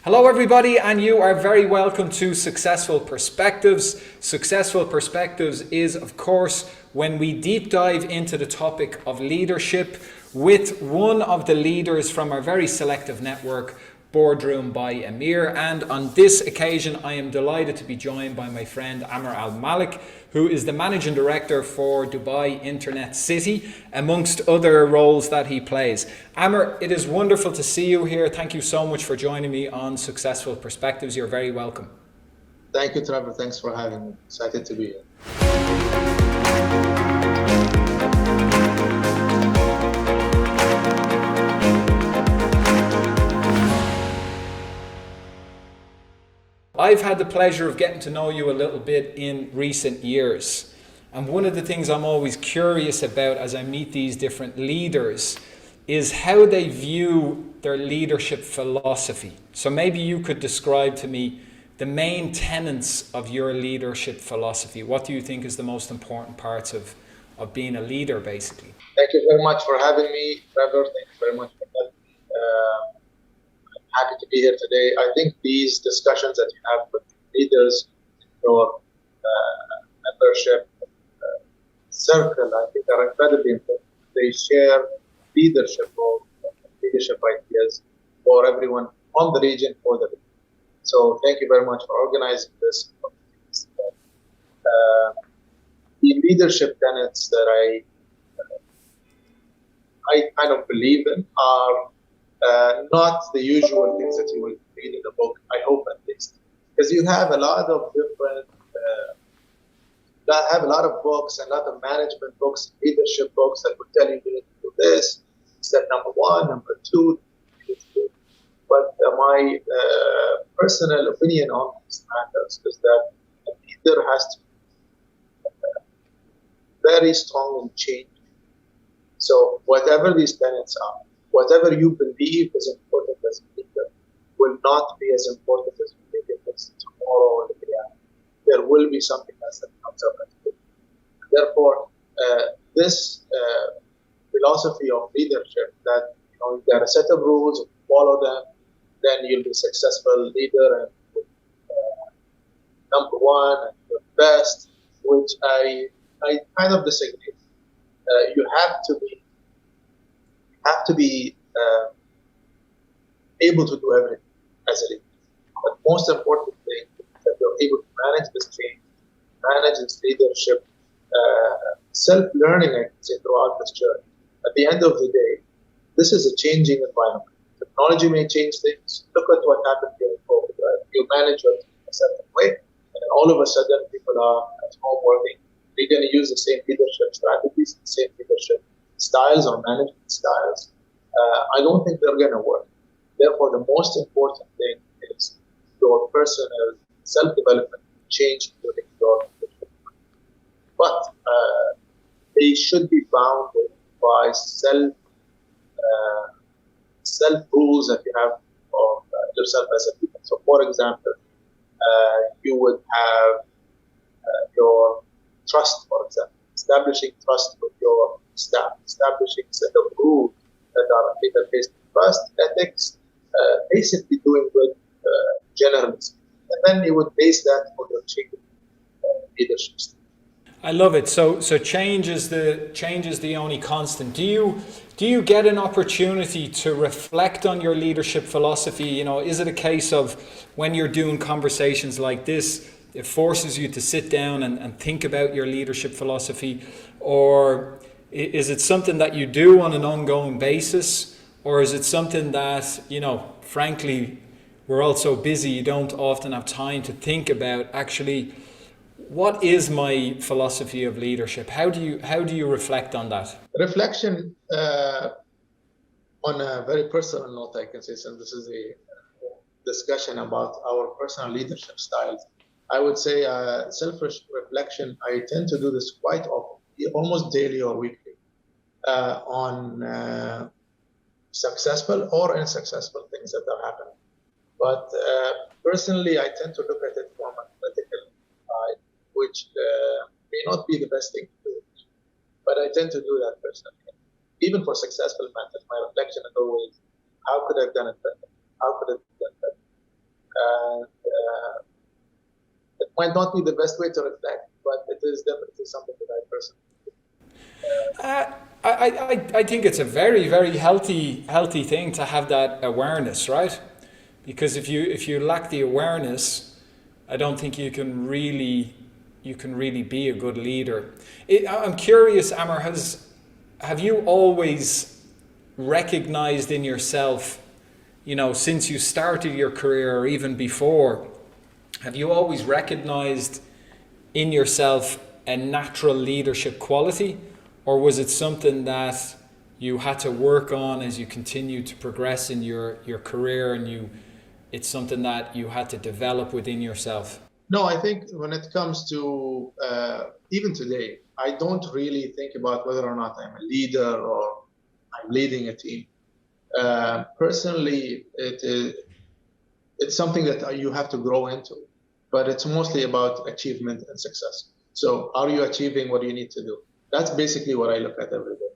Hello, everybody, and you are very welcome to Successful Perspectives. Successful Perspectives is, of course, when we deep dive into the topic of leadership with one of the leaders from our very selective network, Boardroom by EMIR. And on this occasion, I am delighted to be joined by my friend Ammar Al Malik, who is the Managing Director for Dubai Internet City, amongst other roles that he plays. Ammar, it is wonderful to see you here. Thank you so much for joining me on Successful Perspectives. You're very welcome. Thank you, Trevor. Thanks for having me. Excited to be here. I've had the pleasure of getting to know you a little bit in recent years. And one of the things I'm always curious about as I meet these different leaders is how they view their leadership philosophy. So maybe you could describe to me the main tenets of your leadership philosophy. What do you think is the most important parts of being a leader, basically? Thank you very much for having me, Trevor. Thank you very much for having me. Happy to be here today. I think these discussions that you have with leaders in your membership circle, I think, are incredibly important. They share leadership or leadership ideas for everyone on the region, for the region. So thank you very much for organizing this. The leadership tenets that I kind of believe in are not the usual things that you will read in a book, I hope at least. Because you have a lot of different, have a lot of books, a lot of management books, leadership books that will tell you need to do this, step number one, number two. But my personal opinion on these matters is that a leader has to be very strong in change. So whatever these tenets are, whatever you believe is important as a leader will not be as important as you think it is tomorrow or the day after. There will be something else that comes up as well. Therefore, this philosophy of leadership that there are a set of rules, if you follow them, then you'll be a successful leader and number one and the best, which I kind of disagree. You have to be able to do everything as a leader. But most important thing is that you're able to manage this change, manage this leadership, self-learning, I can say, throughout this journey. At the end of the day, this is a changing environment. Technology may change things. Look at what happened during COVID, right? You manage your team a certain way, and then all of a sudden people are at home working. They're going to use the same leadership strategies, the same leadership styles or management styles. I don't think they're going to work. Therefore, the most important thing is your personal self-development change during your leadership. But they should be bounded by self rules that you have of yourself as a leader. So, for example, you would have your trust, for example, establishing trust with your staff, establishing a set of rules that are based on trust, ethics, basically doing good journalism. And then you would base that on your leadership style. I love it. So change is the only constant. Do you get an opportunity to reflect on your leadership philosophy? Is it a case of when you're doing conversations like this, it forces you to sit down and think about your leadership philosophy? Or is it something that you do on an ongoing basis? Or is it something that, frankly, we're all so busy, you don't often have time to think about actually, what is my philosophy of leadership? How do you reflect on that? Reflection, on a very personal note, I can say, since this is a discussion about our personal leadership styles, I would say self-reflection, I tend to do this quite often, almost daily or weekly, on successful or unsuccessful things that are happening. But personally, I tend to look at it from a critical side, which may not be the best thing to do. But I tend to do that personally. Even for successful matters, my reflection is always, how could I have done it better? How could I have done it better? And it might not be the best way to reflect, but it is definitely something that I personally I think it's a very, very healthy thing to have that awareness, right? Because if you lack the awareness, I don't think you can really be a good leader. I'm curious, Ammar, have you always recognized in yourself, since you started your career or even before, have you always recognized in yourself a natural leadership quality, or was it something that you had to work on as you continued to progress in your career, and it's something that you had to develop within yourself? No, I think when it comes to even today, I don't really think about whether or not I'm a leader or I'm leading a team. Personally, it's something that you have to grow into, but it's mostly about achievement and success. So are you achieving what you need to do? That's basically what I look at every day.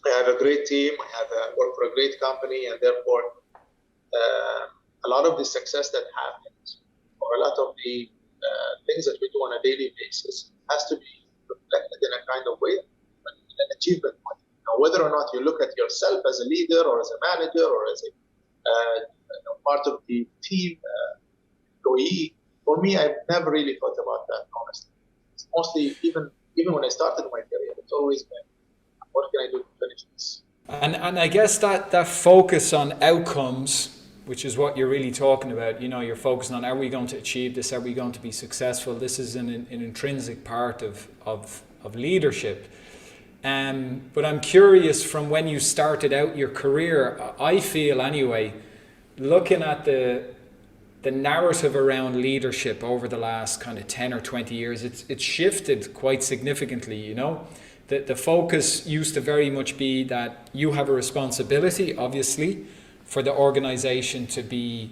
I have a great team. I work for a great company, and therefore a lot of the success that happens, or a lot of the things that we do on a daily basis, has to be reflected in a kind of way, in an achievement point. Now, whether or not you look at yourself as a leader or as a manager or as a part of the team employee, for me, I've never really thought about that, honestly. It's mostly, even when I started my career, it's always been, what can I do to finish this? And I guess that focus on outcomes, which is what you're really talking about, you're focusing on, are we going to achieve this? Are we going to be successful? This is an intrinsic part of leadership. But I'm curious, from when you started out your career, I feel anyway, looking at the narrative around leadership over the last kind of 10 or 20 years, it's shifted quite significantly, The focus used to very much be that you have a responsibility, obviously, for the organization to be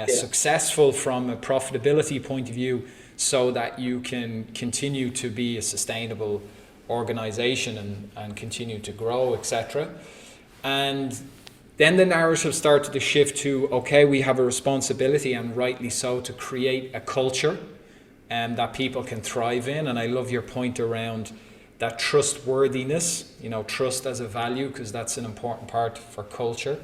successful from a profitability point of view, so that you can continue to be a sustainable organization and continue to grow, etc. And then the narrative started to shift to, okay, we have a responsibility, and rightly so, to create a culture that people can thrive in. And I love your point around that trustworthiness, trust as a value, because that's an important part for culture.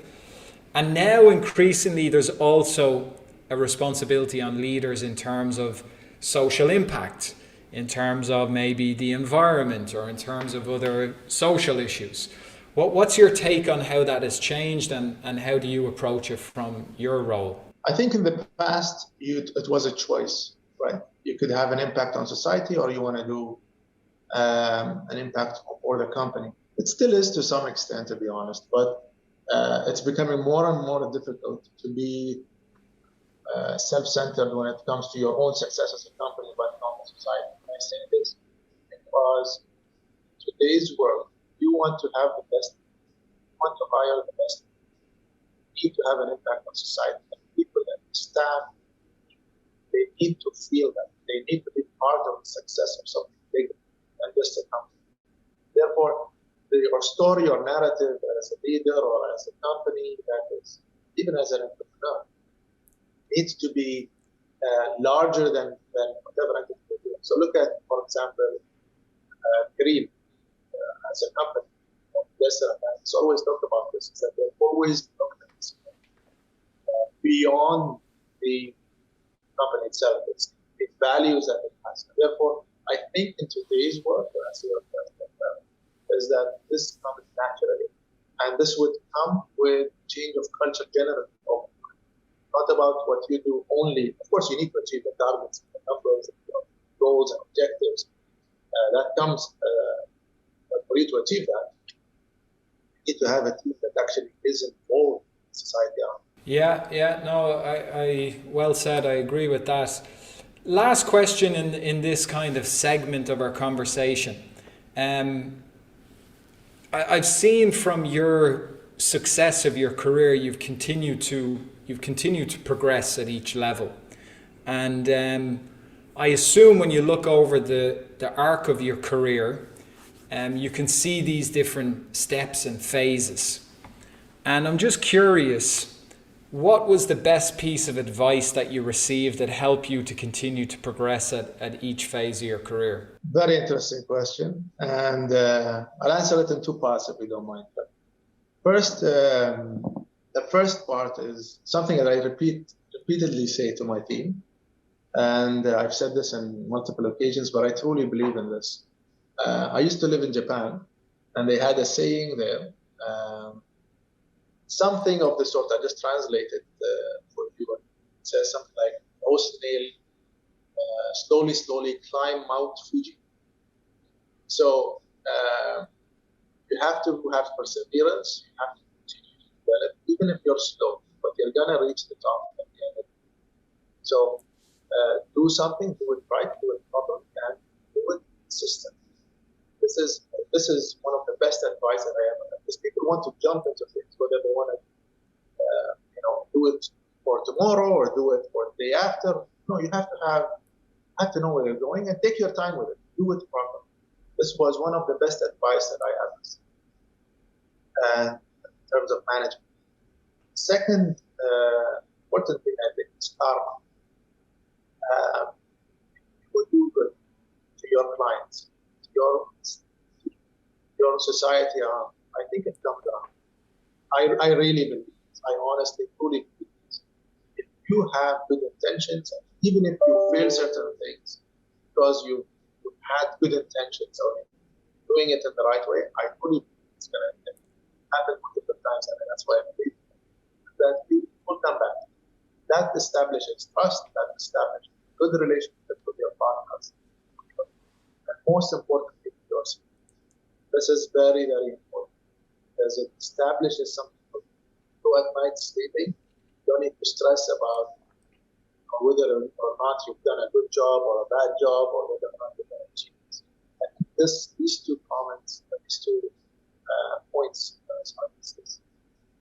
And now increasingly there's also a responsibility on leaders in terms of social impact, in terms of maybe the environment, or in terms of other social issues. What's your take on how that has changed, and how do you approach it from your role? I think in the past, it was a choice, right? You could have an impact on society, or you want to do an impact for the company. It still is to some extent, to be honest, but it's becoming more and more difficult to be self-centered when it comes to your own success as a company, but not as society. And I say this because today's world, you want to have the best, you want to hire the best, you need to have an impact on society. And people and staff, they need to feel that. They need to be part of the success of something bigger than just a company. Therefore, your story or narrative as a leader or as a company, that is, even as an entrepreneur, needs to be larger than whatever entity you're doing. So look at, for example, Kareem as a company. It's always talked about this, is that they've always looked at this beyond the company itself. It's the values that it has. And therefore, I think in today's world, is that this comes naturally, and this would come with change of culture generally. Not about what you do only. Of course, you need to achieve the targets, the numbers, goals, and objectives. That comes for you to achieve that. You need to have a team that actually is involved in society. Yeah, no, I well said. I agree with that. Last question in this kind of segment of our conversation. I've seen from your success of your career, you've continued to progress at each level, and I assume when you look over the arc of your career, you can see these different steps and phases. And I'm just curious, What was the best piece of advice that you received that helped you to continue to progress at each phase of your career? Very interesting question. And I'll answer it in two parts if you don't mind. First, the first part is something that I repeatedly say to my team. And I've said this on multiple occasions, but I truly believe in this. I used to live in Japan, and they had a saying there, something of the sort. I just translated for you. It says something like, "Oh snail, slowly climb Mount Fuji." So you have to have perseverance. You have to continue to develop, even if you're slow, but you're gonna reach the top at the end of it. So do something, do it right, do it properly, and do it consistently. This is one of the best advice that I ever had. Because people want to jump into things, whether they want to, do it for tomorrow or do it for the day after. No, you have to know where you're going and take your time with it. Do it properly. This was one of the best advice that I have received, and in terms of management. Second important thing I think is karma. You do good to your clients, to your society around. I think it comes around. I really believe this. I honestly, truly believe this. If you have good intentions, even if you fail certain things, because you had good intentions or doing it in the right way, I fully believe it's going to happen multiple times, and that's why I believe that people will come back. That establishes trust, that establishes good relationship with your partners, and most importantly, yourself. This is very, very important, because it establishes something. So at night sleeping, you don't need to stress about whether or not you've done a good job or a bad job, or whether or not you're going to achieve this. And these two comments, these two points, is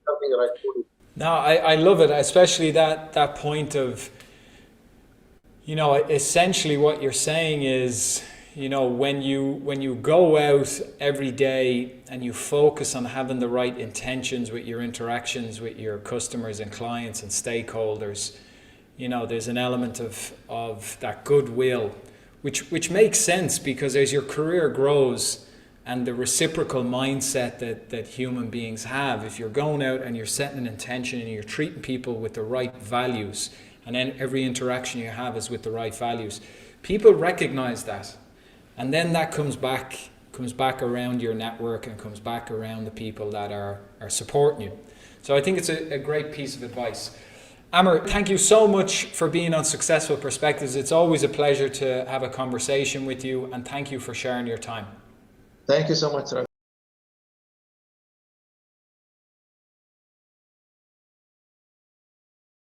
something that I truly. No, I love it, especially that point of, essentially what you're saying is, when you go out every day and you focus on having the right intentions with your interactions with your customers and clients and stakeholders, there's an element of that goodwill, which makes sense, because as your career grows and the reciprocal mindset that human beings have, if you're going out and you're setting an intention and you're treating people with the right values, and then every interaction you have is with the right values, people recognize that. And then that comes back around your network and comes back around the people that are supporting you. So I think it's a great piece of advice. Ammar, thank you so much for being on Successful Perspectives. It's always a pleasure to have a conversation with you, and thank you for sharing your time. Thank you so much, Trevor.